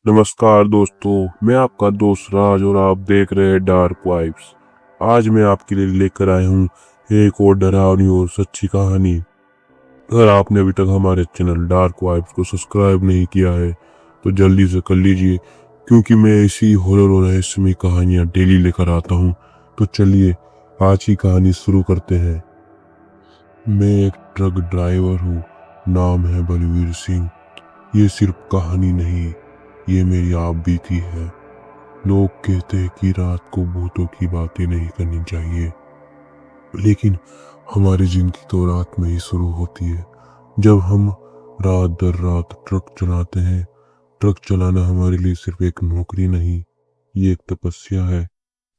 नमस्कार दोस्तों, मैं आपका दोस्त राज और आप देख रहे हैं डार्क वाइब्स। आज मैं आपके लिए लेकर आया हूँ एक और डरावनी और सच्ची कहानी। अगर आपने अभी तक हमारे चैनल डार्क वाइब्स को सब्सक्राइब नहीं किया है तो जल्दी से कर लीजिए, क्योंकि मैं ऐसी हॉरर और रहस्यमय कहानियाँ डेली लेकर आता हूँ। तो चलिए आज की कहानी शुरू करते हैं। मैं एक ट्रक ड्राइवर हूँ, नाम है बलवीर सिंह। ये सिर्फ कहानी नहीं, ये मेरी आप बीती है। लोग कहते हैं कि रात को भूतों की बातें नहीं करनी चाहिए, लेकिन हमारी जिंदगी तो रात में ही शुरू होती है, जब हम रात दर रात ट्रक चलाते हैं। ट्रक चलाना हमारे लिए सिर्फ एक नौकरी नहीं, ये एक तपस्या है।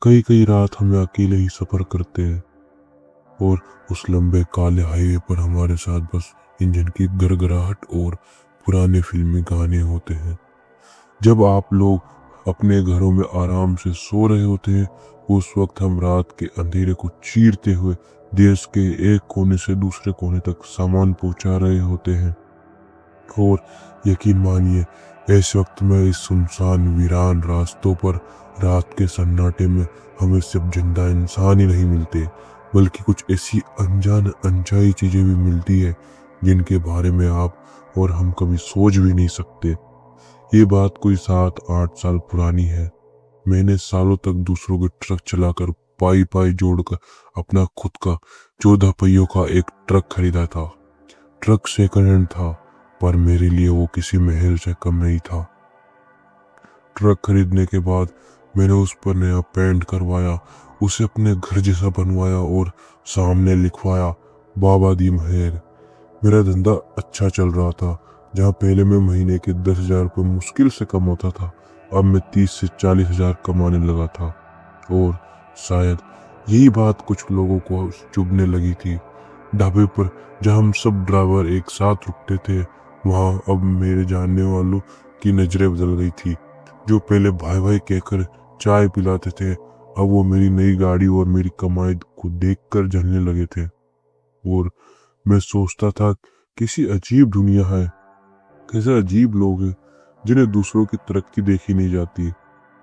कई कई रात हम अकेले ही सफर करते हैं और उस लंबे काले हाईवे पर हमारे साथ बस इंजन की गड़गड़ाहट और पुराने फिल्मी गाने होते हैं। जब आप लोग अपने घरों में आराम से सो रहे होते हैं, उस वक्त हम रात के अंधेरे को चीरते हुए देश के एक कोने से दूसरे कोने तक सामान पहुंचा रहे होते हैं। और यकीन मानिए, ऐसे वक्त में इस सुनसान वीरान रास्तों पर रात के सन्नाटे में हमें सिर्फ जिंदा इंसान ही नहीं मिलते, बल्कि कुछ ऐसी अनजान अनचाही चीजें भी मिलती है जिनके बारे में आप और हम कभी सोच भी नहीं सकते। ये बात कोई 7-8 साल पुरानी है। मैंने सालों तक दूसरों के ट्रक चलाकर पाई पाई जोड़कर अपना खुद का 14 पहियों का एक ट्रक खरीदा था। ट्रक सेकंड हैंड था, पर मेरे लिए वो किसी महल से कम नहीं था। ट्रक खरीदने के बाद मैंने उस पर नया पेंट करवाया, उसे अपने घर जैसा बनवाया और सामने लिखवाया, बाबा दी मेहर। मेरा धंधा अच्छा चल रहा था। जहाँ पहले मैं महीने के 10,000 रुपये मुश्किल से कमाता था, अब मैं 30 से 40,000 कमाने लगा था। और शायद यही बात कुछ लोगों को चुभने लगी थी। ढाबे पर जहाँ हम सब ड्राइवर एक साथ रुकते थे, वहाँ अब मेरे जानने वालों की नजरें बदल गई थी। जो पहले भाई भाई कहकर चाय पिलाते थे, अब वो मेरी नई गाड़ी और मेरी कमाई को देखकर जलने लगे थे। और मैं सोचता था, किसी अजीब दुनिया है, कैसे अजीब लोग हैं जिन्हें दूसरों की तरक्की देखी नहीं जाती।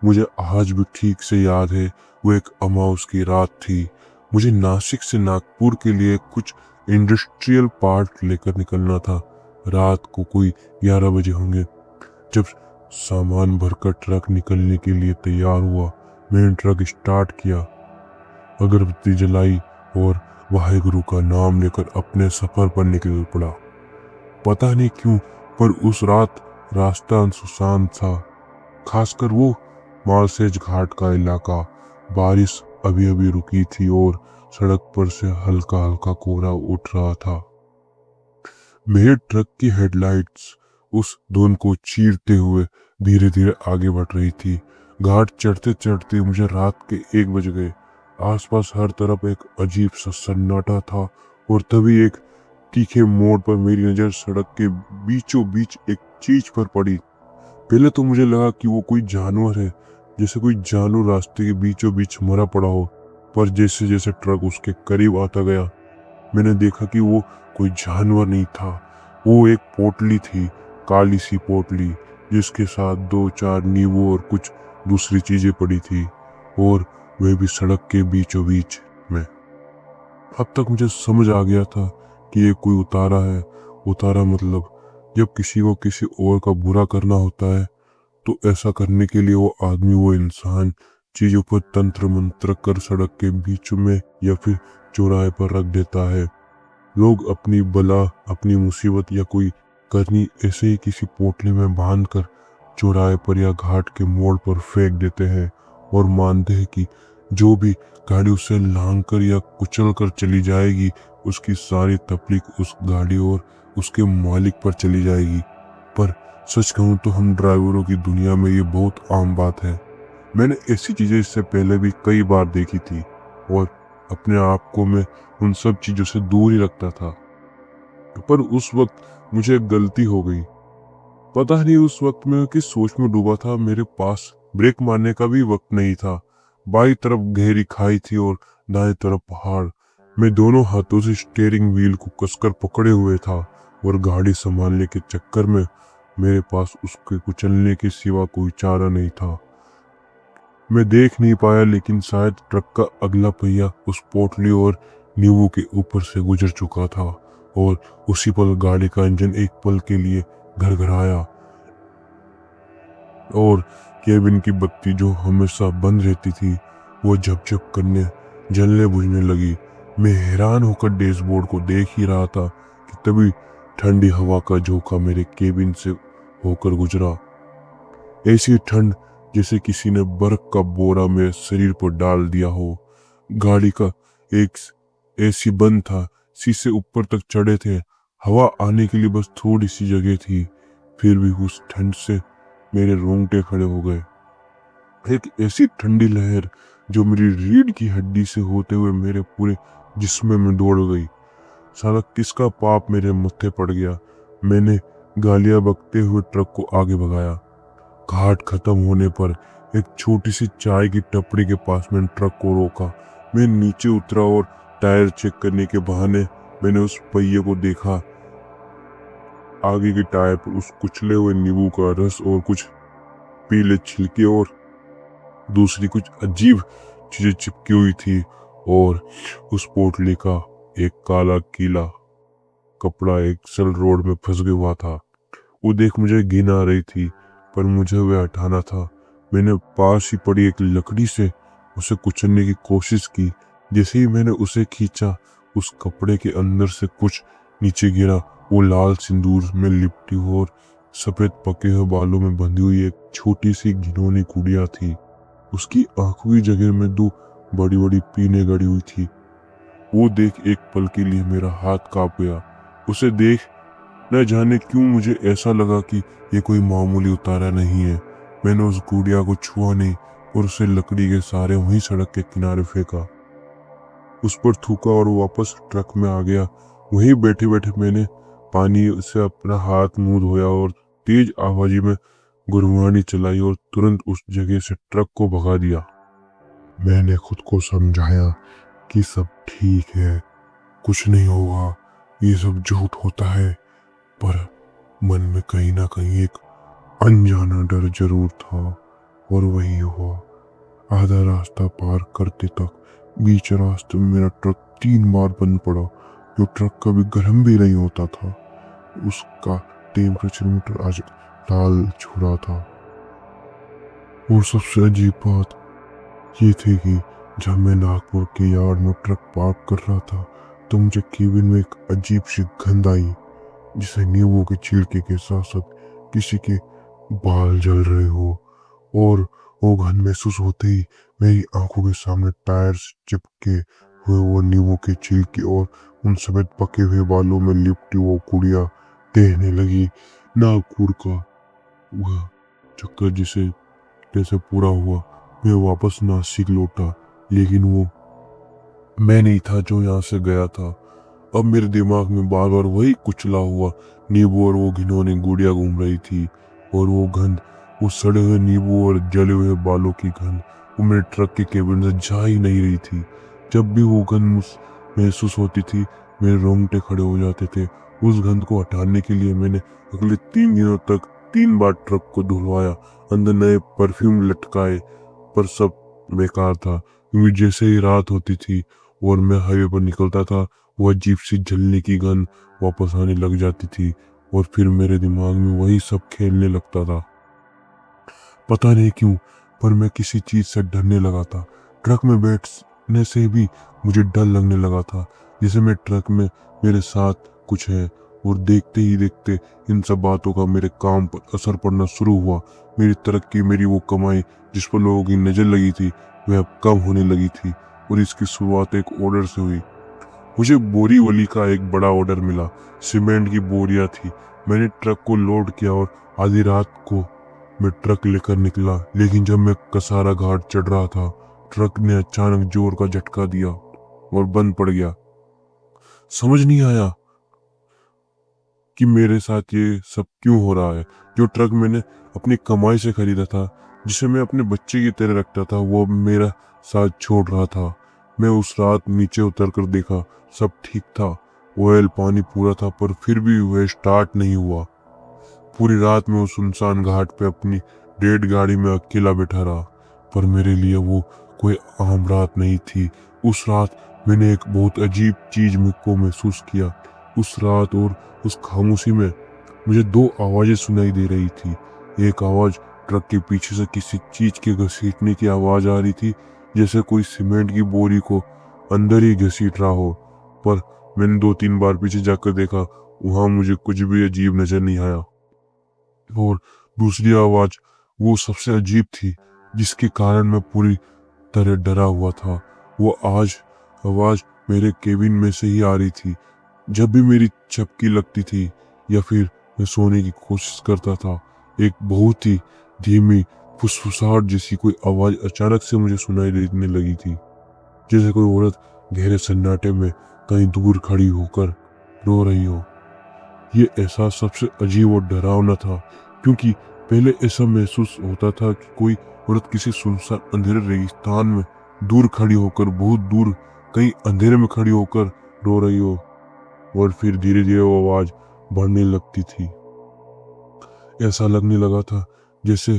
मुझे आज भी ठीक से याद है, वो एक अमावस की रात थी। मुझे नासिक से नागपुर के लिए कुछ इंडस्ट्रियल पार्ट लेकर निकलना था। रात को कोई 11 बजे होंगे। जब सामान भरकर ट्रक निकलने के लिए तैयार हुआ, मैंने ट्रक स्टार्ट किया, अगरबत्ती जलाई और वाहेगुरु का नाम लेकर अपने सफर पर निकल पड़ा। पता नहीं क्यों, पर उस रात रास्ता सुनसान था, खासकर वो मालसेज घाट का इलाका। बारिश अभी अभी रुकी थी और सड़क पर से हल्का हल्का कोहरा उठ रहा था। मेरे ट्रक की हेडलाइट्स उस धुंध को चीरते हुए धीरे धीरे आगे बढ़ रही थी। घाट चढ़ते चढ़ते मुझे रात के 1 बज गए। आसपास हर तरफ एक अजीब सा सन्नाटा था और तभी एक तीखे मोड़ पर मेरी नजर सड़क के बीचों बीच एक चीज पर पड़ी। पहले तो मुझे लगा कि वो कोई जानवर है, जैसे कोई जानवर रास्ते के बीचों बीच मरा पड़ा हो। पर जैसे जैसे ट्रक उसके करीब आता गया, मैंने देखा कि वो कोई जानवर नहीं था, वो एक पोटली थी, काली सी पोटली, जिसके साथ 2-4 नींबू और कुछ दूसरी चीजें पड़ी थी, और वह भी सड़क के बीचों बीच में। अब तक मुझे समझ आ गया था कि ये कोई उतारा है। उतारा मतलब जब किसी को किसी और का बुरा करना होता है, तो ऐसा करने के लिए वो आदमी, वो इंसान चीजों पर तंत्र मंत्र कर सड़क के बीच में या फिर चौराहे पर रख देता है। लोग अपनी बला, अपनी मुसीबत या कोई करनी ऐसे ही किसी पोटली में बांधकर चौराहे पर या घाट के मोड़ पर फेंक देते हैं और मानते हैं कि जो भी गाड़ी उसे लांग कर या कुचल कर चली जाएगी, उसकी सारी तकलीफ उस गाड़ी और उसके मालिक पर चली जाएगी। पर सच कहूँ तो हम ड्राइवरों की दुनिया में ये बहुत आम बात है। मैंने ऐसी चीजें इससे पहले भी कई बार देखी थी और अपने आप को मैं उन सब चीजों से दूर ही रखता था। पर उस वक्त मुझे एक गलती हो गई। पता नहीं उस वक्त मैं किस सोच में डूबा था। मेरे पास ब्रेक मारने का भी वक्त नहीं था। बाईं तरफ गहरी खाई थी और दाएं तरफ पहाड़। मैं दोनों हाथों से स्टीयरिंग व्हील को कसकर पकड़े हुए था और गाड़ी संभालने के चक्कर में मेरे पास उसके कुचलने के सिवा कोई चारा नहीं था। मैं देख नहीं पाया, लेकिन शायद ट्रक का अगला पहिया उस पोटली और नींबू के ऊपर से गुजर चुका था और उसी पल गाड़ी का इंजन एक पल के लिए घरघराया और केबिन की बत्ती जो हमेशा बंद रहती थी वो झपझप करने जलने बुझने लगी। मैं हैरान होकर डैशबोर्ड को देख ही रहा था कि तभी ठंडी हवा का झोंका मेरे केबिन से होकर गुजरा। ऐसी ठंड जैसे किसी ने बर्फ का बोरा मेरे शरीर पर डाल दिया हो। गाड़ी का एक एसी बंद था, शीशे ऊपर तक चढ़े थे, हवा आने के लिए बस थोड़ी सी जगह थी। फिर भी उस ठंड से मेरे रोंगटे खड़े हो गए। एक ऐसी ठंडी लहर जो मेरी रीढ़ की हड्डी से होते हुए मेरे पूरे जिस्म में दौड़ गई। साला किसका पाप मेरे मत्थे पड़ गया। मैंने गालियां बकते हुए ट्रक को आगे भगाया। घाट खत्म होने पर एक छोटी सी चाय की टपरी के पास मैंने ट्रक को रोका। मैं नीचे उतरा और टायर चेक करने के बहाने मैंने उस पहिए को देखा। आगे के टायर पर उस कुचले हुए नींबू का रस और कुछ पीले छिलके और दूसरी कुछ अजीब चीजें चिपकी हुई थी और उस पोटली का एक काला कीला कपड़ा एक सल रोड में फंस गया हुआ था। वो देख मुझे घिन आ रही थी, पर मुझे वह हटाना था। मैंने पास ही पड़ी एक लकड़ी से उसे कुचलने की कोशिश की। जैसे ही मैंने उसे खींचा, उस कपड़े के अंदर से कुछ नीचे गिरा। वो लाल सिंदूर में लिपटी और सफेद पके हुए बालों में बंधी हुई एक छोटी सी घिनौनी गुड़िया थी। उसकी आंखों की जगह में दो बड़ी बड़ी पीने गड़ी हुई थी। वो देख एक पल के लिए मेरा हाथ कांप गया। उसे देख न जाने क्यों मुझे ऐसा लगा कि ये कोई मामूली उतारा नहीं है। मैंने उस गुड़िया को छुआ नहीं और उसे लकड़ी के सहारे वहीं सड़क के किनारे फेंका। उस पर थूका और वापस ट्रक में आ गया। वहीं बैठे बैठे मैंने पानी से अपना हाथ मुंह धोया और तेज आवाजी में गुरबानी चलाई और तुरंत उस जगह से ट्रक को भगा दिया। मैंने खुद को समझाया कि सब ठीक है, कुछ नहीं होगा, ये सब झूठ होता है। पर मन में कहीं ना कहीं एक अनजाना डर जरूर था और वही हुआ। आधा रास्ता पार करते तक बीच रास्ते में मेरा ट्रक 3 बार बंद पड़ा। जो ट्रक कभी गर्म भी नहीं होता था, उसका टेम्परेचर मीटर आज लाल छुड़ा था। और सबसे अजीब बात ये थी कि जब मैं नागपुर के यार्ड में ट्रक पार्क कर रहा था तो मुझे केबिन में एक अजीब सी गंध आई, जिसे नींबू के छिलके के साथ साथ किसी के बाल जल रहे हो। और वो गंध महसूस होते ही मेरी आंखों के सामने टायर से चिपके हुए वो नींबू के छिलके और उन सफेद पके हुए बालों में लिपटी वो गुड़िया देखने लगी। नागपुर का वह चक्कर जिसे जैसे पूरा हुआ। मैं वापस नासिक लौटा, लेकिन वो मैं नहीं था जो यहाँ से गया था। अब मेरे दिमाग में बार बार वही कुचला हुआ नींबू और वो घिनौनी गुड़िया घूम रही थी। और वो गंध, वो सड़े हुए नींबू और जले हुए बालों की गंध, वो मेरे ट्रक के केबिन से जा ही नहीं रही थी। जब भी वो गंध महसूस होती थी, मेरे रोंगटे खड़े हो जाते थे। उस गंध को हटाने के लिए मैंने अगले 3 दिनों तक 3 बार ट्रक को धुलवाया, अंदर नए परफ्यूम लटकाए, पर सब बेकार था। क्योंकि जैसे ही रात होती थी और मैं हाईवे पर निकलता था, वो अजीब सी जलने की गंध वापस आने लग जाती थी और फिर मेरे दिमाग में वही सब खेलने लगता था। पता नहीं क्यों, पर मैं किसी चीज से डरने लगा था। ट्रक में बैठने से भी मुझे डर लगने लगा था, जैसे मैं ट्रक में मेरे साथ कुछ है। और देखते ही देखते इन सब बातों का मेरे काम पर असर पड़ना शुरू हुआ। मेरी तरक्की, मेरी वो कमाई जिस पर लोगों की नजर लगी थी, वह अब कम होने लगी थी। और इसकी शुरुआत एक ऑर्डर से हुई। मुझे बोरीवली का एक बड़ा ऑर्डर मिला। सीमेंट की बोरियां थी। मैंने ट्रक को लोड किया और आधी रात को मैं ट्रक लेकर निकला। लेकिन जब मैं कसारा घाट चढ़ रहा था, ट्रक ने अचानक जोर का झटका दिया और बंद पड़ गया। समझ नहीं आया कि मेरे साथ ये सब क्यों हो रहा है। जो ट्रक मैंने अपनी कमाई से खरीदा था, जिसे मैं अपने बच्चे की तरह रखता था, वो अब मेरा साथ छोड़ रहा था। मैं उस रात नीचे उतर कर देखा, सब ठीक था। ऑयल पानी पूरा था, पर फिर भी वह स्टार्ट नहीं हुआ। पूरी रात में उस सुनसान घाट पे अपनी डेड गाड़ी में अकेला बैठा रहा, पर मेरे लिए वो कोई आम रात नहीं थी। उस रात मैंने एक बहुत अजीब चीज को महसूस किया। उस रात और उस खामोशी में मुझे दो आवाजें सुनाई दे रही थी। एक आवाज ट्रक के पीछे से किसी चीज के घसीटने की आवाज आ रही थी, जैसे कोई सीमेंट की बोरी को अंदर ही घसीट रहा हो। पर मैंने 2-3 बार पीछे जाकर देखा, वहां मुझे कुछ भी अजीब नजर नहीं आया। और दूसरी आवाज वो सबसे अजीब थी, जिसके कारण मैं पूरी तरह डरा हुआ था। वो आवाज मेरे केबिन में से ही आ रही थी। जब भी मेरी झपकी लगती थी या फिर मैं सोने की कोशिश करता था, एक बहुत ही धीमी फुसफुसाहट जैसी कोई आवाज अचानक से मुझे सुनाई देने लगी थी, जैसे कोई औरत गहरे सन्नाटे में कहीं दूर खड़ी होकर रो रही हो। ये एहसास सबसे अजीब और डरावना था, क्योंकि पहले ऐसा महसूस होता था कि कोई औरत किसी सुनसान अंधेरे रेगिस्तान में दूर खड़ी होकर, बहुत दूर कहीं अंधेरे में खड़ी होकर रो रही हो। और फिर धीरे धीरे वो आवाज बढ़ने लगती थी। ऐसा लगने लगा था जैसे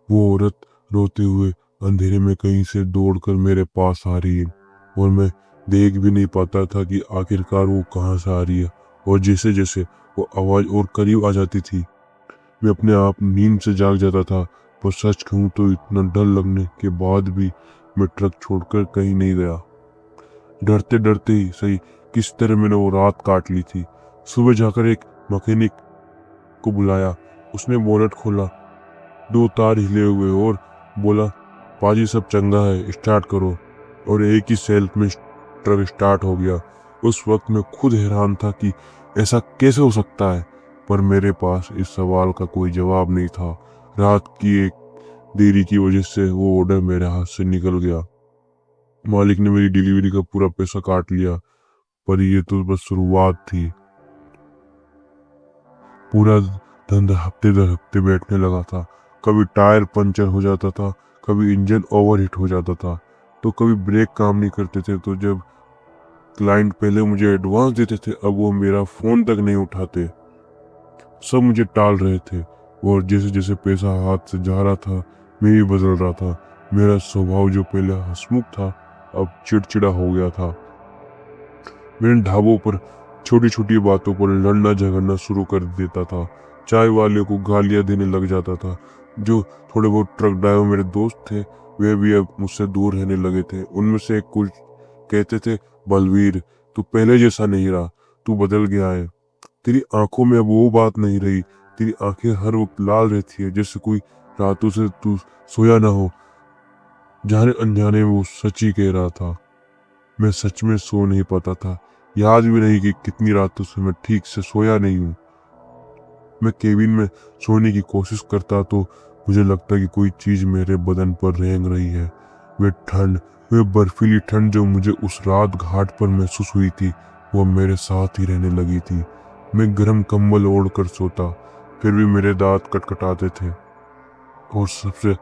वो औरत रोते हुए अंधेरे में कहीं से दौड़कर मेरे पास आ रही है, और मैं देख भी नहीं पाता था कि आखिरकार वो कहाँ से आ रही है। और जैसे जैसे वो आवाज और करीब आ जाती थी, मैं अपने आप नींद से जाग जाता था। पर सच कहूँ तो इतना डर लगने के बाद भी मैं ट्रक छोड़कर कहीं नहीं गया। डरते डरते ही सही किस तरह मैंने वो रात काट ली थी। सुबह जाकर एक मैकेनिक को बुलाया। उसने बोनट खोला, दो तार हिले हुए, और बोला, पाजी सब चंगा है, स्टार्ट करो। और एक ही सेल्फ में ट्रक स्टार्ट हो गया। उस वक्त मैं खुद हैरान था कि ऐसा कैसे हो सकता है, पर मेरे पास इस सवाल का कोई जवाब नहीं था। रात की एक देरी की वजह से वो ऑर्डर मेरे हाथ से निकल गया। मालिक ने मेरी डिलीवरी का पूरा पैसा काट लिया, पर ये तो बस शुरुआत थी। पूरा धंधा हफ्ते दर हफ्ते बैठने लगा था। कभी टायर पंचर हो जाता था, कभी इंजन ओवरहीट हो जाता था, तो कभी ब्रेक काम नहीं करते थे। तो जब क्लाइंट पहले मुझे एडवांस देते थे, अब वो मेरा फोन तक नहीं उठाते। सब मुझे टाल रहे थे, और जैसे जैसे पैसा हाथ से जा रहा था, मैं भी बदल रहा था। मेरा स्वभाव जो पहले हंसमुख था, अब चिड़चिड़ा हो गया था। मैंने ढाबों पर छोटी छोटी बातों पर लड़ना झगड़ना शुरू कर देता था। चाय वाले को गालियां देने लग जाता था। जो थोड़े बहुत ट्रक ड्राइवर मेरे दोस्त थे, वे भी अब मुझसे दूर रहने लगे थे। उनमें से कुछ कहते थे, बलवीर, तू पहले जैसा नहीं रहा, तू बदल गया है। तेरी आंखों में अब वो बात नहीं रही। तेरी आंखें हर वक्त लाल रहती है, जैसे कोई रातों से तू सोया ना हो। जाने अनजाने में वो सच ही कह रहा था। मैं सच में सो नहीं पाता था। याद भी नहीं कि कितनी रातों से मैं ठीक से सोया नहीं हूँ। मैं केबिन में सोने की कोशिश करता तो मुझे लगता कि कोई चीज मेरे बदन पर रेंग रही है। वे ठंड, वे बर्फीली ठंड जो मुझे उस रात घाट पर महसूस हुई थी, वो मेरे साथ ही रहने लगी थी। मैं गर्म कंबल ओढ़कर सोता, फिर भी मेरे दांत कटकटाते थे। और सबसे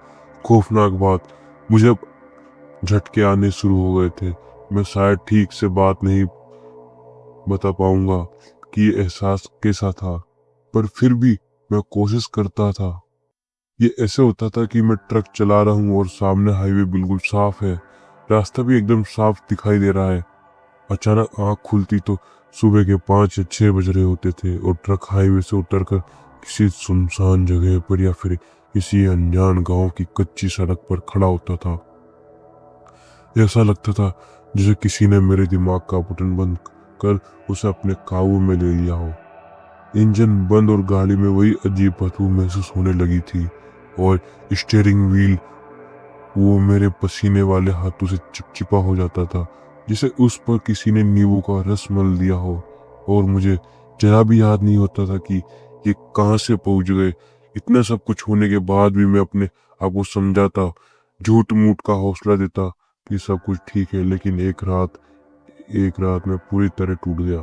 खौफनाक बात, मुझे अब झटके आने शुरू हो गए थे। मैं शायद ठीक से बात नहीं बता पाऊंगा कि ये एहसास कैसा था, पर फिर भी मैं कोशिश करता था। ये ऐसे होता था कि मैं ट्रक चला रहा हूँ और सामने हाईवे बिल्कुल साफ है, रास्ता भी एकदम साफ दिखाई दे रहा है। अचानक आंख खुलती तो सुबह के 5 या 6 बज रहे होते थे, और ट्रक हाईवे से उतरकर किसी सुनसान जगह पर या फिर किसी अनजान गांव की कच्ची सड़क पर खड़ा होता था। ऐसा लगता था जैसे किसी ने मेरे दिमाग का बटन बंद कर उसे अपने काबू में ले लिया हो। इंजन बंद और गाड़ी में वही अजीब बदबू महसूस होने लगी थी, और स्टीयरिंग व्हील वो मेरे पसीने वाले हाथों से चिपचिपा हो जाता था, जैसे उस पर किसी ने नींबू का रस मल दिया हो। और मुझे जरा भी याद नहीं होता था कि ये कहाँ से पहुंच गए। इतना सब कुछ होने के बाद भी मैं अपने आप को समझाता, झूठ मूठ का हौसला देता कि सब कुछ ठीक है। लेकिन एक रात में पूरी तरह टूट गया।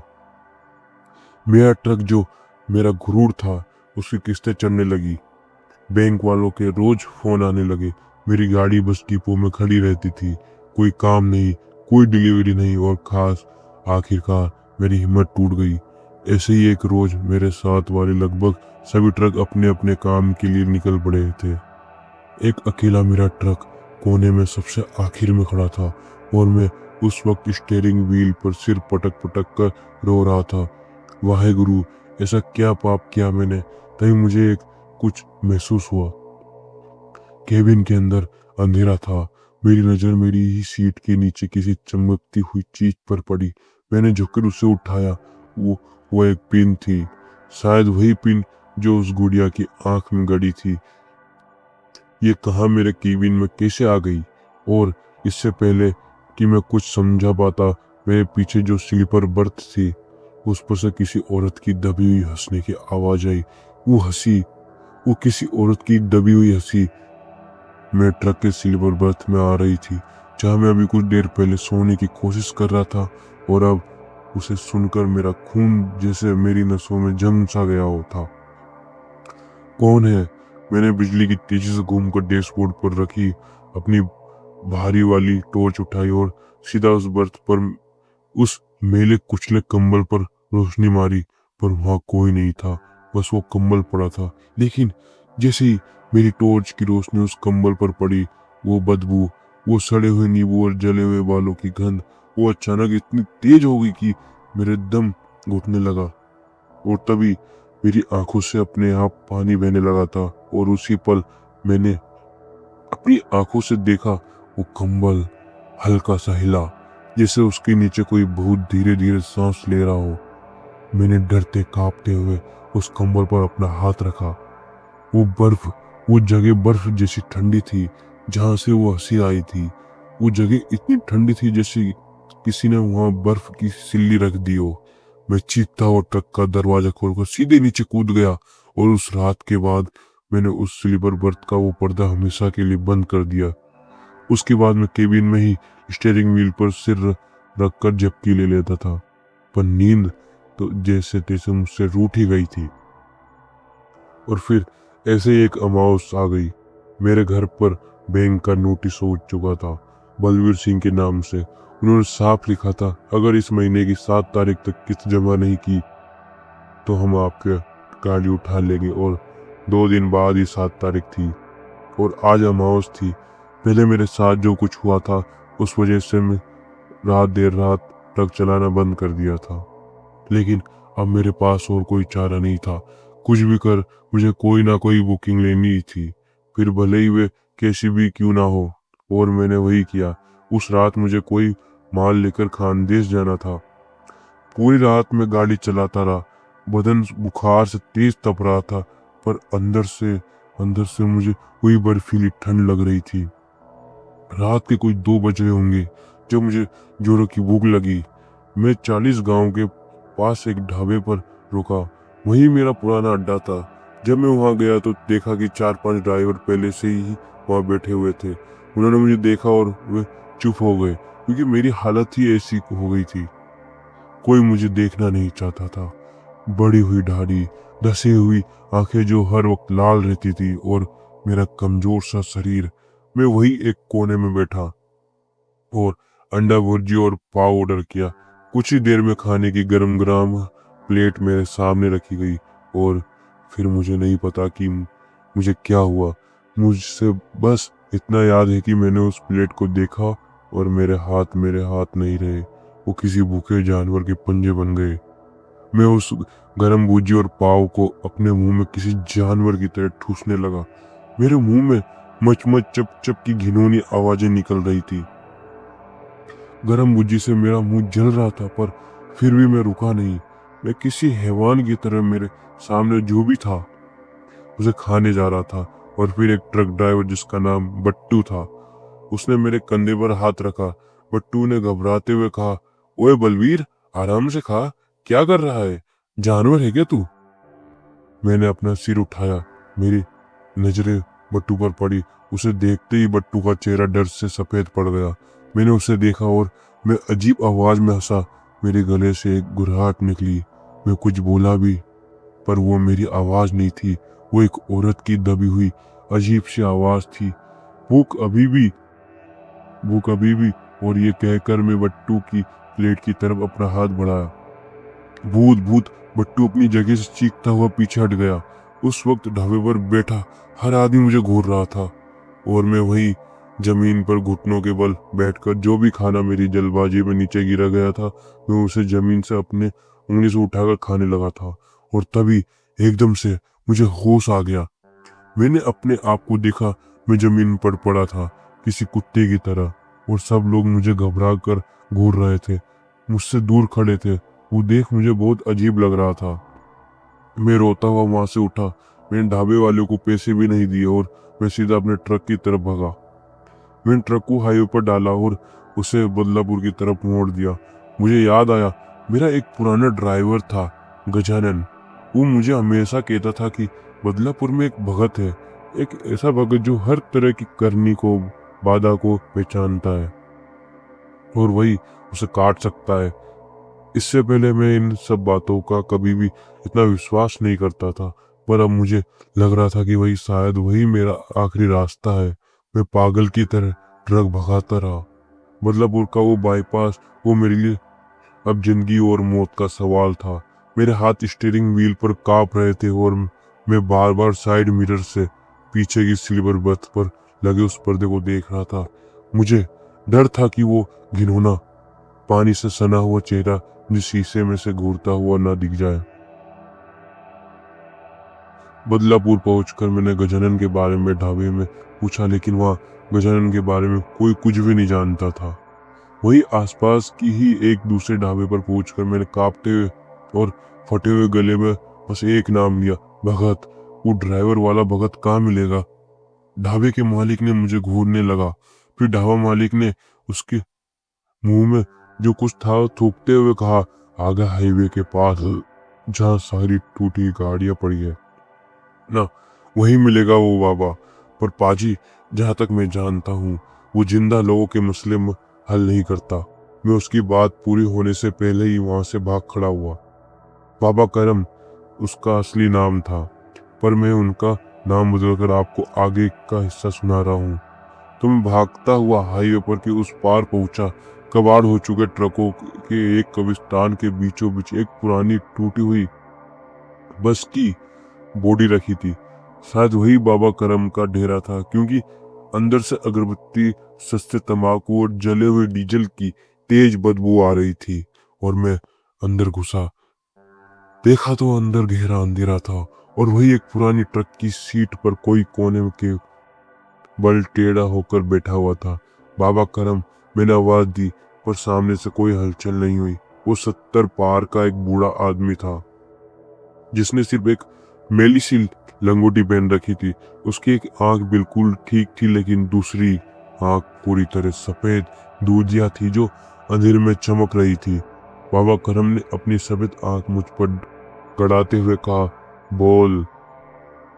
मेरा ट्रक जो मेरा गुरूर था, उसकी किस्तें चढ़ने लगी। बैंक वालों के रोज फोन आने लगे। मेरी गाड़ी बस डिपो में खड़ी रहती थी, कोई काम नहीं, कोई डिलीवरी नहीं, और खास आखिरकार मेरी हिम्मत टूट गई। ऐसे ही एक रोज मेरे साथ वाले लगभग सभी ट्रक अपने अपने काम के लिए निकल पड़े थे। एक अकेला मेरा ट्रक कोने में सबसे आखिर में खड़ा था और मैं उस वक्त स्टीयरिंग व्हील पर सिर पटक पटक कर रो रहा था। वाहे गुरु, ऐसा क्या पाप किया मैंने? तभी मुझे एक कुछ महसूस हुआ। केबिन के अंदर अंधेरा था। मेरी नजर मेरी ही सीट के नीचे किसी चमकती हुई चीज पर पड़ी। मैंने झुककर उसे उठाया। वो एक पिन थी, शायद वही पिन जो उस गुड़िया की आंख में गड़ी थी। ये कहाँ मेरे केबिन में कैसे आ गई? और इससे पहले कि मैं कुछ समझा पाता, मेरे पीछे जो स्लीपर बर्थ थी उस पर से किसी औरत की दबी हुई हंसने की आवाज आई। वो हंसी, वो किसी औरत की दबी हुई हंसी मैं ट्रक के स्लीपर बर्थ में आ रही थी, जहां मैं अभी कुछ देर पहले सोने की कोशिश कर रहा था। और अब उसे सुनकर मेरा खून जैसे मेरी नसों में जम सा गया हो था। कौन है? मैंने बिजली की तेजी से घूमकर डैशबोर्ड पर रखी अपनी भारी वाली टॉर्च उठाई और सीधा उस बर्थ पर, उस मेले कुचले कंबल पर रोशनी मारी। पर वहां कोई नहीं था, बस वो कंबल पड़ा था। लेकिन जैसे ही मेरी टॉर्च की रोशनी उस कंबल पर पड़ी, वो बदबू, वो सड़े हुए नींबू और जले हुए बालों की गंध, वो अचानक इतनी तेज हो गई कि मेरे दम घुटने लगा। और तभी मेरी आंखों से अपने आप पानी बहने लगा था और उसी पल मैंने अपनी आंखों से देखा वो कंबल हल्का सा हिला, जैसे उसके नीचे कोई बहुत धीरे धीरे सांस ले रहा हो। मैंने डरते कांपते हुए उस कंबल पर अपना हाथ रखा। वो बर्फ, वो जगह बर्फ जैसी ठंडी थी जहां से वो हंसी आई थी। वो जगह इतनी ठंडी थी जैसे किसी ने वहां बर्फ की सिल्ली रख दी हो। मैं चीखता और ट्रक का दरवाजा खोलकर सीधे नीचे कूद गया। और उस रात के बाद मैंने उस स्लीपर बर्थ का वो पर्दा हमेशा के लिए बंद कर दिया। उसके बाद मैं केबिन में ही स्टीयरिंग व्हील पर सिर रखकर झपकी ले लेता था। पर नींद तो जैसे तैसे मुझसे रूठ ही गई थी। और फिर ऐसे ही एक अमावस आ गई। मेरे घर पर बैंक का नोटिस हो चुका था, बलवीर सिंह के नाम से। उन्होंने साफ लिखा था, अगर इस महीने की 7 तारीख तक किस्त जमा नहीं की तो हम आपके गाड़ी उठा लेंगे। और 2 दिन बाद ही 7 तारीख थी और आज अमावस थी। पहले मेरे साथ जो कुछ हुआ था उस वजह से मैं देर रात ट्रक चलाना बंद कर दिया था। लेकिन अब मेरे पास और कोई चारा नहीं था। कुछ भी कर मुझे कोई ना कोई बुकिंग लेनी ही थी, फिर भले ही वे कैसी भी क्यों ना हो। और मैंने वही किया। उस रात मुझे कोई माल लेकर खानदेश जाना था। पूरी रात में गाड़ी चलाता रहा। बदन बुखार से तेज तप रहा था, पर अंदर से मुझे कोई बर्फीली ठंड लग रही थी। रात के कोई 2 बज रहे होंगे जब मुझे जोरों की भूख लगी। मैं 40 गांव के पास एक ढाबे पर रुका। वही मेरा पुराना अड्डा था। जब मैं वहां गया तो देखा कि 4-5 ड्राइवर पहले से ही वहां बैठे हुए थे। उन्होंने मुझे देखा और वे चुप हो गए, क्योंकि मेरी हालत ही ऐसी हो गई थी। कोई मुझे देखना नहीं चाहता था। बड़ी हुई दाढ़ी, धसी हुई आंखें जो हर वक्त लाल रहती थी, और मेरा कमजोर सा शरीर। मैं वही एक कोने में बैठा और अंडा भुर्जी और पाव ऑर्डर किया। कुछ ही देर में खाने की गरम गरम प्लेट मेरे सामने रखी गई। और फिर मुझे नहीं पता कि मुझे क्या हुआ। मुझसे बस इतना याद है कि मैंने उस प्लेट को देखा और मेरे हाथ नहीं रहे। वो किसी भूखे जानवर के पंजे बन गए। मैं उस गरम भुर्जी और पाव को अपने मुंह में किसी जानवर की तरह ठूसने लगा। मेरे मुंह में मच चप चप की घिनौनी आवाजें निकल रही थी। गरम भुर्जी से मेरा मुंह जल रहा था, पर फिर भी मैं रुका नहीं। मैं किसी हैवान की तरह मेरे सामने जो भी था उसे खाने जा रहा था। और फिर एक ट्रक ड्राइवर जिसका नाम बट्टू था, उसने मेरे कंधे पर हाथ रखा। बट्टू ने घबराते हुए कहा, ओए बलवीर, आराम से खा, क्या कर रहा है? जानवर है क्या तू? मैंने अपना सिर उठाया। मेरी नजरें बट्टू पर पड़ी। उसे देखते ही बट्टू का चेहरा डर से सफेद पड़ गया। मैंने उसे देखा और मैं अजीब आवाज में हंसा। मेरे गले से एक गुर्राहट निकली। मैं कुछ बोला भी, पर वो मेरी आवाज नहीं थी। वो एक औरत की दबी हुई अजीब सी आवाज थी। भूख अभी भी, भूख अभी भी। और ये कहकर मैं बट्टू की प्लेट की तरफ अपना हाथ बढ़ाया। भूत भूत बट्टू अपनी जगह से चीखता हुआ पीछे हट गया। उस वक्त ढाबे पर बैठा हर आदमी मुझे घूर रहा था और मैं वहीं जमीन पर घुटनों के बल बैठकर जो भी खाना मेरी जल्दबाजी में नीचे गिरा गया था मैं उसे जमीन से अपने उंगली से उठाकर खाने लगा था। और तभी एकदम से मुझे होश आ गया। मैंने अपने आप को देखा, मैं जमीन पर पड़ा था किसी कुत्ते की तरह और सब लोग मुझे घबरा कर घूर रहे थे, मुझसे दूर खड़े थे। वो देख मुझे बहुत अजीब लग रहा था। मैं रोता हुआ वहां से उठा। मैंने ढाबे वाले को पैसे भी नहीं दिए और मैं सीधा अपने ट्रक की तरफ भागा। मैंने ट्रक को हाईवे पर डाला और उसे बदलापुर की तरफ मोड़ दिया। मुझे याद आया, मेरा एक पुराना ड्राइवर था, गजानन। वो मुझे हमेशा कहता था कि बदलापुर में एक भगत है, एक ऐसा भगत जो हर तरह की करनी को, बाधा को पहचानता है और वही उसे काट सकता है। इससे पहले मैं इन सब बातों का कभी भी इतना विश्वास नहीं करता था, पर अब मुझे लग रहा था कि वही शायद वही मेरा आखिरी रास्ता है। मैं पागल की तरह ट्रक भगाता रहा। बदलापुर का वो बाईपास, वो मेरे लिए अब जिंदगी और मौत का सवाल था। मेरे हाथ स्टीयरिंग व्हील पर कांप रहे थे और मैं बार बार साइड मिरर से पीछे की सिल्वर बर्थ पर लगे उस पर्दे को देख रहा था। मुझे डर था कि वो घिनौना पानी से सना हुआ चेहरा मुझे शीशे में से घूरता हुआ ना दिख जाए। बदलापुर पहुंचकर मैंने गजानन के बारे में ढाबे में पूछा, लेकिन वहाँ गजानन के बारे में कोई कुछ भी नहीं जानता था। वही आसपास की ही एक दूसरे ढाबे पर पहुंचकर मैंने कांपते हुए और फटे हुए गले में बस एक नाम लिया, भगत। वो ड्राइवर वाला भगत कहाँ मिलेगा? ढाबे के मालिक ने मुझे घूरने लगा। फिर ढाबा मालिक ने उसके मुंह में जो कुछ था थूकते हुए कहा, आगे हाईवे के पास जहाँ सारी टूटी गाड़ियां पड़ी है ना, वहीं मिलेगा वो बाबा। पर पाजी, जहां तक मैं जानता हूँ वो जिंदा लोगों के मसले में हल नहीं करता। मैं उसकी बात पूरी होने से पहले ही वहां से भाग खड़ा हुआ। बाबा करम उसका असली नाम था, पर मैं उनका नाम बदलकर आपको आगे का हिस्सा सुना रहा हूँ। तो मैं भागता हुआ हाईवे पर के उस पार पहुंचा। कबाड़ हो चुके ट्रकों के एक कब्रिस्तान के बीचों बीच एक पुरानी टूटी हुई बस की बॉडी रखी थी। शायद वही बाबा करम का डेरा था, क्योंकि अंदर से अगरबत्ती, सस्ते तंबाकू और जले हुए डीजल की तेज बदबू आ रही थी। और मैं अंदर घुसा, देखा तो अंदर गहरा अंधेरा था और वही एक पुरानी ट्रक की सीट पर कोई कोने के बल टेढ़ा होकर बैठा हुआ था। बाबा करम, मैंने आवाज दी, पर सामने से कोई हलचल नहीं हुई। वो 70 पार का एक बूढ़ा आदमी था जिसने सिर्फ एक मैली सी लंगोटी पहन रखी थी। उसकी एक आंख बिल्कुल ठीक थी, लेकिन दूसरी आंख पूरी तरह सफेद दूधिया थी जो अंधेरे में चमक रही थी। बाबा करम ने अपनी सफेद आंख मुझ पर गड़ाते हुए कहा, बोल।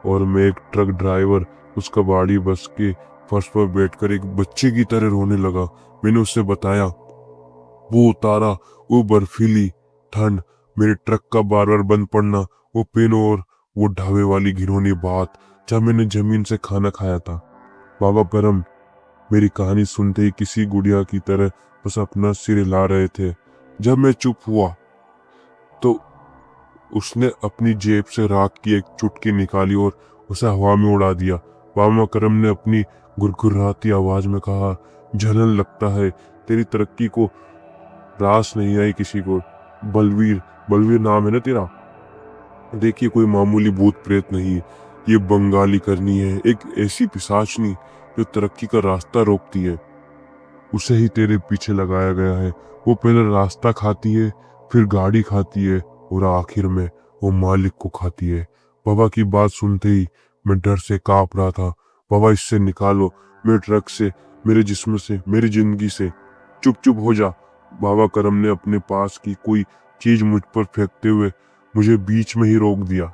और मैं एक ट्रक ड्राइवर उस कबाड़ी बस के फर्श पर बैठकर एक बच्चे की तरह रोने लगा। मैंने उससे बताया, वो उतारा, वो बर्फीली ठंड, मेरे ट्रक का बार बार बंद पड़ना, वो पेन और वो ढाबे वाली घिनौनी बात जब मैंने जमीन से खाना खाया था। बाबा करम मेरी कहानी सुनते ही किसी गुड़िया की तरह बस अपना सिर हिला रहे थे। जब मैं चुप हुआ तो उसने अपनी जेब से राख की एक चुटकी निकाली और उसे हवा में उड़ा दिया। बाबा करम ने अपनी गुरगुराती आवाज में कहा, जलन लगता है तेरी तरक्की को रास नहीं आई किसी को। बलवीर, बलवीर नाम है ना तेरा? देखिए, कोई मामूली भूत प्रेत नहीं, ये बंगाली करनी है, एक ऐसी पिशाचनी जो तरक्की का रास्ता रोकती है। उसे ही तेरे पीछे लगाया गया है। वो पहले रास्ता खाती है, फिर गाड़ी खाती है और आखिर में वो मालिक को खाती है। बाबा की बात सुनते ही मैं डर से कांप रहा था। बाबा, इससे निकालो, मेरे ट्रक से, मेरे जिस्म से, मेरी जिंदगी से। चुप चुप हो जा। बाबा करम ने अपने पास की कोई चीज मुझ पर फेंकते हुए मुझे बीच में ही रोक दिया।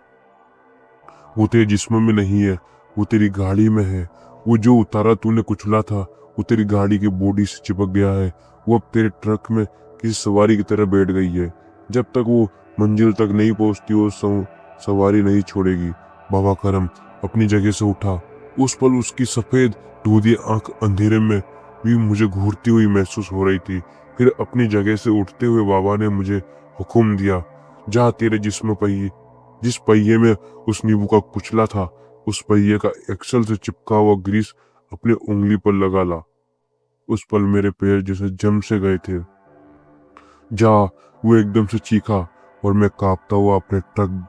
वो तेरे जिस्म में नहीं है, वो तेरी गाड़ी में है। वो जो उतारा तूने कुचला था, वो तेरी गाड़ी की बॉडी से चिपक गया है। वो अब तेरे ट्रक में किसी सवारी की तरह बैठ गई है। जब तक वो मंजिल तक नहीं पहुंचती वो सवारी नहीं छोड़ेगी। बाबा करम अपनी जगह से उठा। उस पल उसकी सफेद दूधी आंख अंधेरे में भी मुझे घूरती हुई महसूस हो रही थी। फिर अपनी जगह से उठते हुए बाबा ने मुझे हुक्म दिया, जा तेरे जिस्म पहिए, जिस पहिए में उस नींबू का कुचला था, उस पहिए का एक्सल से चिपका हुआ ग्रीस अपने उंगली पर लगा ला। उस पल मेरे पैर जैसे जम से गए थे। जा, वो एकदम से चीखा और मैं कांपता हुआ अपने ट्रक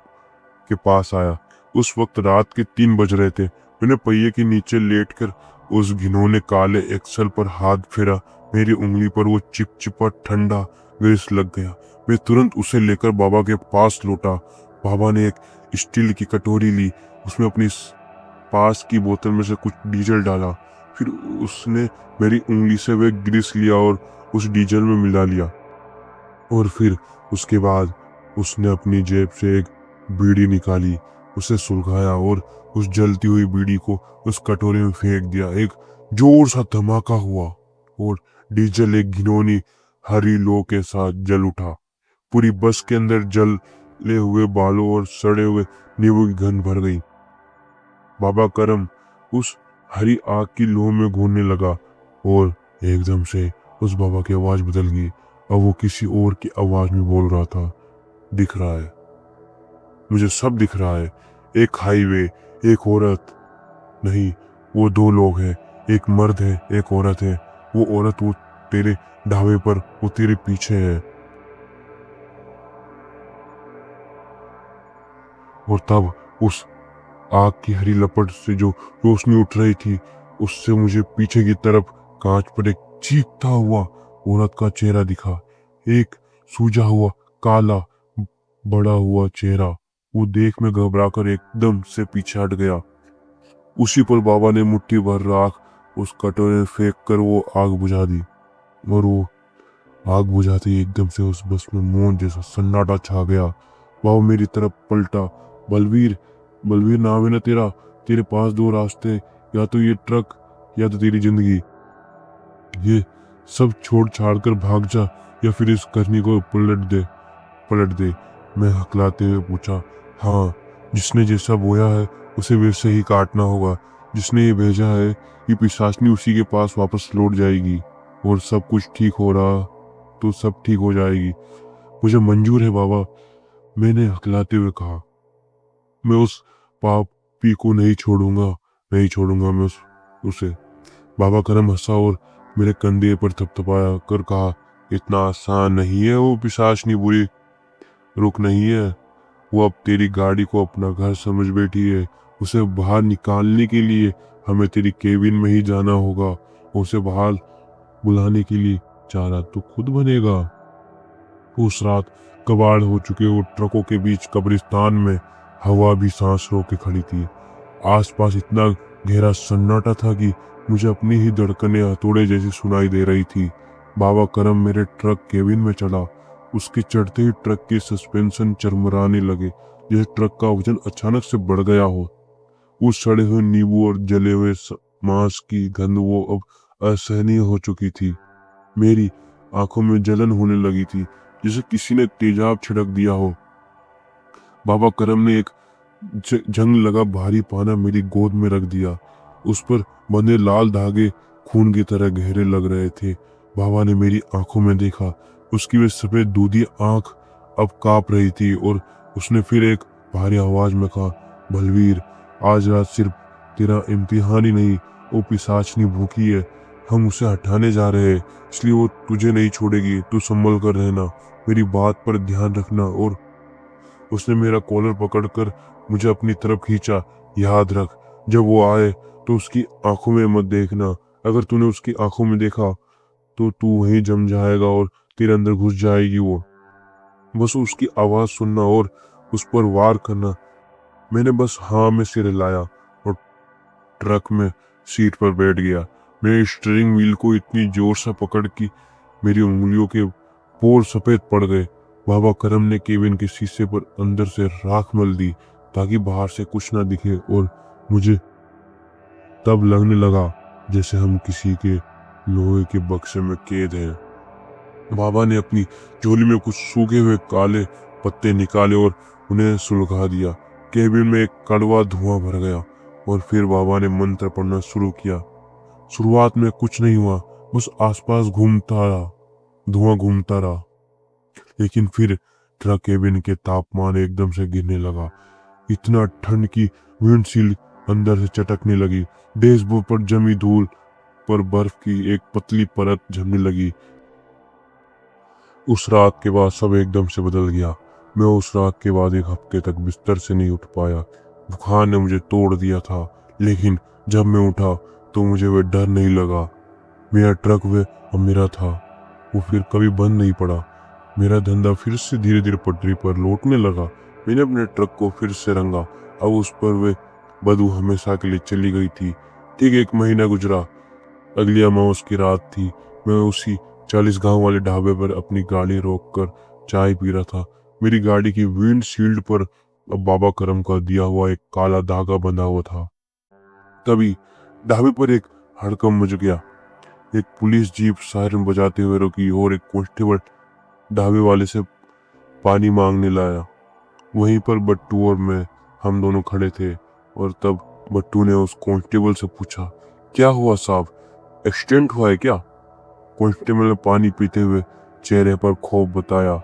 के पास आया। उस वक्त रात के 3 बज रहे थे। मैंने पहिए के नीचे लेटकर उस घिनौने काले एक्सल पर हाथ फेरा। मेरी उंगली पर वो चिपचिपा ठंडा ग्रीस लग गया। मैं तुरंत उसे लेकर बाबा के पास लौटा। बाबा ने एक स्टील की कटोरी ली, उसमें अपनी पास की बोतल में से कुछ डीजल डाला। फिर उसने मेरी उंगली से वह ग्रीस लिया और उस डीजल में मिला लिया। और फिर उसके बाद उसने अपनी जेब से एक बीड़ी निकाली, उसे सुलगाया और उस जलती हुई बीड़ी को उस कटोरे में फेंक दिया। एक जोर सा धमाका हुआ और डीजल एक घिनौनी हरी लो के साथ जल उठा। पूरी बस के अंदर जले हुए बालों और सड़े हुए नींबू की गंध भर गई। बाबा करम उस हरी आग की लौ में घूमने लगा और एकदम से उस बाबा की आवाज बदल गई। अब वो किसी और की आवाज में बोल रहा था। दिख रहा है, मुझे सब दिख रहा है। एक हाईवे, एक औरत, नहीं, वो 2 लोग हैं। एक मर्द है, एक औरत है। वो औरत वो तेरे ढाबे पर, वो तेरे पीछे है। और तब उस आग की हरी लपट से जो रोशनी उठ रही थी, उससे मुझे पीछे की तरफ कांच पर एक चीखता हुआ औरत का चेहरा दिखा। एक सूजा हुआ काला बड़ा हुआ चेहरा। वो देख मैं घबराकर एकदम से पीछे हट गया। उसी पल बाबा ने मुट्ठी भर राख उस कटोरे में फेंक कर वो आग बुझा दी। और वो आग बुझाते ही एकदम से उस बस में मौन जैसा सन्नाटा छा गया। बाबा मेरी तरफ पलटा। बलवीर, बलवीर नाम है ना तेरा? तेरे पास 2 रास्ते, या तो ये ट्रक या तो तेरी जिंदगी। ये सब छोड़ छाड़ कर भाग जा, या फिर इस करनी को पलट दे। मैं हकलाते हुए पूछा, हाँ, जिसने जैसा बोया है उसे वैसे ही काटना होगा। जिसने ये भेजा है, ये पिशाचनी उसी के पास वापस लौट जाएगी। और सब कुछ ठीक हो रहा तो सब ठीक हो जाएगी। मुझे मंजूर है बाबा, मैंने हकलाते हुए कहा। मैं उस पापी को नहीं छोड़ूंगा, नहीं छोड़ूंगा मैं उसे। बाबा करम हंसा और मेरे कंधे पर थपथपाया कर कहा, इतना आसान नहीं है वो पिशाचनी बुरी रुक नहीं है। वो अब तेरी गाड़ी को अपना घर समझ बैठी है। उसे बाहर निकालने के लिए हमें तेरी केबिन में ही जाना होगा। उसे बाहर बुलाने के लिए चारा तो खुद बनेगा। उस रात कबाड़ हो चुके वो ट्रकों के बीच कब्रिस्तान में हवा भी सांस रोक के खड़ी थी। आसपास इतना गहरा सन्नाटा था कि मुझे अपनी ही धड़कनें हथौड़े जैसी सुनाई दे रही थी। बाबा करम मेरे ट्रक केबिन में चढ़ा। उसके चढ़ते ही ट्रक के सस्पेंशन चरमराने लगे, जैसे ट्रक का वजन अचानक से बढ़ गया हो। उस सड़े हुए नींबू और जले हुए मांस की गंध वो अब असहनीय हो चुकी थी। मेरी आंखों में जलन होने लगी थी, जैसे किसी ने तेजाब छिड़क दिया हो। बाबा करम ने एक जंग लगा भारी पाना मेरी गोद में रख दिया। उस पर बंधे लाल धागे खून की तरह गहरे लग रहे थे। बाबा ने मेरी आंखों में देखा। उसकी वे सफेद दूधी आंख अब कांप रही थी और उसने फिर एक भारी आवाज में कहा, बलवीर, आज रात सिर्फ तेरा इम्तिहान ही नहीं, वो पिशाचनी भूखी है। हम उसे हटाने जा रहे हैं, इसलिए वो तुझे नहीं छोड़ेगी। तू संभल कर रहना, मेरी बात पर ध्यान रखना। और उसने मेरा कॉलर पकड़कर मुझे अपनी तरफ खींचा। याद रख, जब वो आए तो उसकी आंखों में मत देखना। अगर तूने उसकी आंखों में देखा तो तू वहीं जम जाएगा और तेरे अंदर घुस जाएगी वो। बस उसकी आवाज सुनना और उस पर वार करना। मैंने बस हाँ में सिर हिलाया और ट्रक में सीट पर बैठ गया। मैं स्टीयरिंग व्हील को इतनी जोर से पकड़ कि मेरी उंगलियों के पोर सफेद पड़ गए। बाबा करम ने केबिन के शीशे पर अंदर से राख मल दी ताकि बाहर से कुछ ना दिखे, और मुझे तब लगने लगा जैसे हम किसी के लोहे के बक्से में कैद हैं। बाबा ने अपनी झोली में कुछ सूखे हुए काले पत्ते निकाले और उन्हें सुलगा दिया। केबिन में एक कड़वा धुआं भर गया और फिर बाबा ने मंत्र पढ़ना शुरू किया। शुरुआत में कुछ नहीं हुआ, बस आसपास घूमता रहा, धुआं घूमता रहा। लेकिन फिर ट्रक केबिन के तापमान एकदम से गिरने लगा। इतना ठंड की विंडशील्ड अंदर से चटकने लगी। डैशबोर्ड पर जमी धूल पर बर्फ की एक पतली परत जमने लगी। उस रात के बाद सब एकदम से बदल गया। मैं उस रात के बाद एक हफ्ते तक बिस्तर से नहीं उठ पाया। बुखार ने मुझे तोड़ दिया था, लेकिन जब मैं उठा तो मुझे वह डर नहीं लगा। मेरा ट्रक वे अब मेरा था। वो फिर कभी बंद नहीं पड़ा। मेरा धंधा फिर से धीरे धीरे पटरी पर लौटने लगा। मैंने अपने ट्रक को फिर से रंगा। अब उस पर वे बदबू हमेशा के लिए चली गई थी। ठीक 1 महीना गुजरा। अगली अमावस की रात थी। मैं उसी 40 गांव वाले ढाबे पर अपनी गाड़ी रोककर चाय पी रहा था। मेरी गाड़ी की विंडशील्ड पर अब बाबा करम का दिया हुआ एक काला धागा बंधा हुआ था। तभी ढाबे पर एक हड़कंप मच गया। एक पुलिस जीप सायरन बजाते हुए रुकी और एक कांस्टेबल ढाबे वाले से पानी मांगने लाया। वहीं पर बट्टू और मैं हम दोनों खड़े थे और तब बट्टू ने उस कांस्टेबल से पूछा, क्या हुआ साहब, एक्सीडेंट हुआ है क्या? कांस्टेबल ने पानी पीते हुए चेहरे पर खौफ बताया,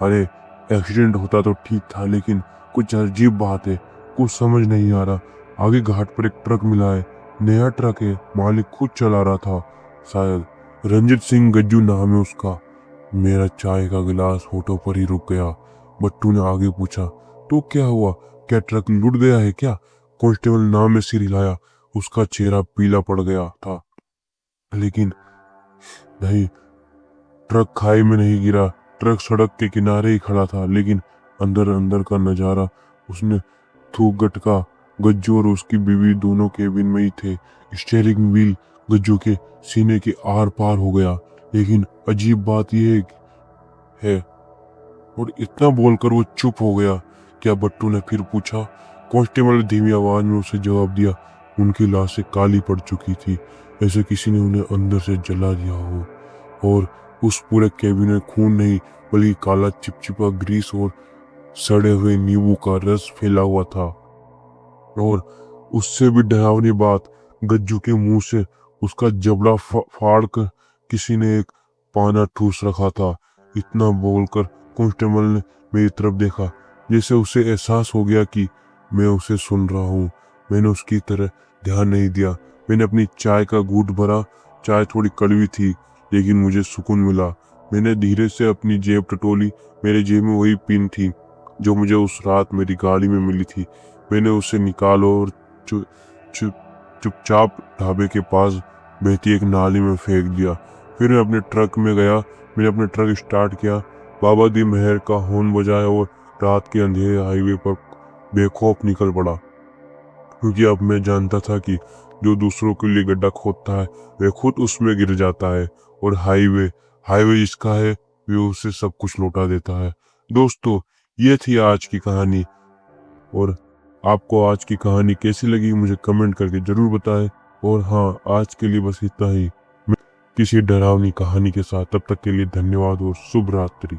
अरे एक्सीडेंट होता तो ठीक था, लेकिन कुछ अजीब बात है, कुछ समझ नहीं आ रहा। आगे घाट पर एक ट्रक मिला है, नया ट्रक है, मालिक खुद चला रहा था, शायद रंजित सिंह गज्जू नाम है उसका। मेरा चाय का गिलास होठों पर ही रुक गया। बट्टू ने आगे पूछा, तो क्या हुआ, क्या ट्रक लुट गया है क्या? कांस्टेबल नाम में सिर हिलाया। उसका चेहरा पीला पड़ गया था, लेकिन नहीं, ट्रक खाई में नहीं गिरा। ट्रक सड़क के किनारे ही खड़ा था, लेकिन अंदर अंदर का नजारा उसने थूक गटका। गज्जू और उसकी बीवी दोनों केबिन में ही थे। स्टीयरिंग व्हील गज्जू के सीने के आर पार हो गया। लेकिन अजीब बात यह है, और इतना बोलकर वो चुप हो गया। क्या, बट्टू ने फिर पूछा। कांस्टेबल ने धीमी आवाज में उसे जवाब दिया, उनकी लाशें काली पड़ चुकी थी, ऐसे किसी ने उन्हें अंदर से जला दिया हो। और उस पूरे केबिन में खून नहीं, बल्कि काला चिपचिपा ग्रीस और सड़े हुए नींबू का रस फैला हुआ था। और उससे भी डरावनी बात, गज्जू के मुंह से उसका जबड़ा फाड़ कर किसी ने एक पाना ठूस रखा था। इतना बोलकर कांस्टेबल ने मेरी तरफ देखा, जैसे उसे एहसास हो गया कि मैं उसे सुन रहा हूँ। मैंने उसकी तरह ध्यान नहीं दिया। मैंने अपनी चाय का घूंट भरा। चाय थोड़ी कड़वी थी, लेकिन मुझे सुकून मिला। मैंने धीरे से अपनी जेब टटोली। मेरे जेब में वही पिन थी जो मुझे उस रात मेरी गाड़ी में मिली थी। मैंने उसे निकाला और चुपचाप ढाबे के पास बहती एक नाली में फेंक दिया। फिर मैं अपने ट्रक में गया। मैंने अपने ट्रक स्टार्ट किया, बाबा दी मेहर का हॉर्न बजाया और रात के अंधेरे हाईवे पर बेखौफ निकल पड़ा। क्योंकि अब मैं जानता था कि जो दूसरों के लिए गड्ढा खोदता है वह खुद उसमें गिर जाता है, और हाईवे हाईवे जिसका है वह उसे सब कुछ लौटा देता है। दोस्तों, ये थी आज की कहानी, और आपको आज की कहानी कैसी लगी मुझे कमेंट करके जरूर बताएं। और हाँ, आज के लिए बस इतना ही, किसी डरावनी कहानी के साथ। तब तक के लिए धन्यवाद और शुभ रात्रि।